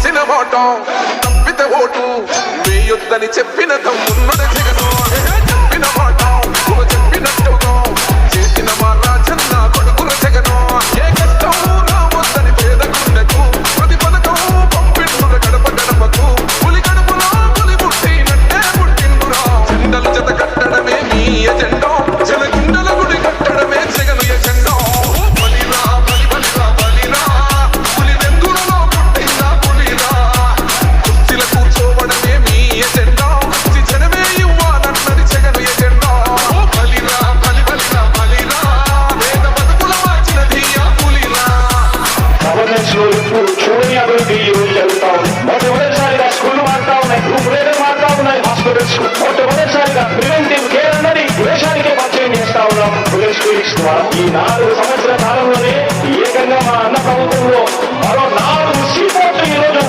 ఇచ్చిన మాట తప్పితే ఓటు వేయొద్దని చెప్పిన తమ్మున్నద జగను చెప్పిన మాట చెప్పినట్టుగా చేసిన మా రాజన్న కొడుకుల జగను ఏ కష్టం రావద్దని పేద గుండెకు ప్రతి పథకం పంపిండుర గడప గడపకు పులి గడపలో పులి పుట్టినట్టే పుట్టిండురా జెండలు జత కట్టడమే మీ ఎజెండా జనగుండల గుడి కట్టడమే జగను ఎజెండా బలిరా బలి బలిరా బలిరా పులి వెందులలో పుట్టిందా పులిరా కుర్చీల కూర్చోవడమే మీ ఎజెండా జనమే ఇవ్వాలన్నది జగను ఎజెండా బలిరా బలి బలిరా బలిరా వేద బతుకుల మార్చినది ఆ పులిరా గవర్నెన్స్ లో ఇప్పుడు చూడని అభివృద్ధి ఈ రోజు జరుగుతా ఉంది. మొట్టమొదటిసారిగా స్కూల్ మారుతా ఉన్నాయి, గ్రూప్ రేటర్ మారుతా ఉన్నాయి, హాస్పిటల్స్ మొట్టమొదటిసారిగా ప్రివెంటివ్ కేర్ అన్నది దేశానికే పరిచయం చేస్తా ఉన్నాం. స్కూల్స్ ద్వారా ఈ 4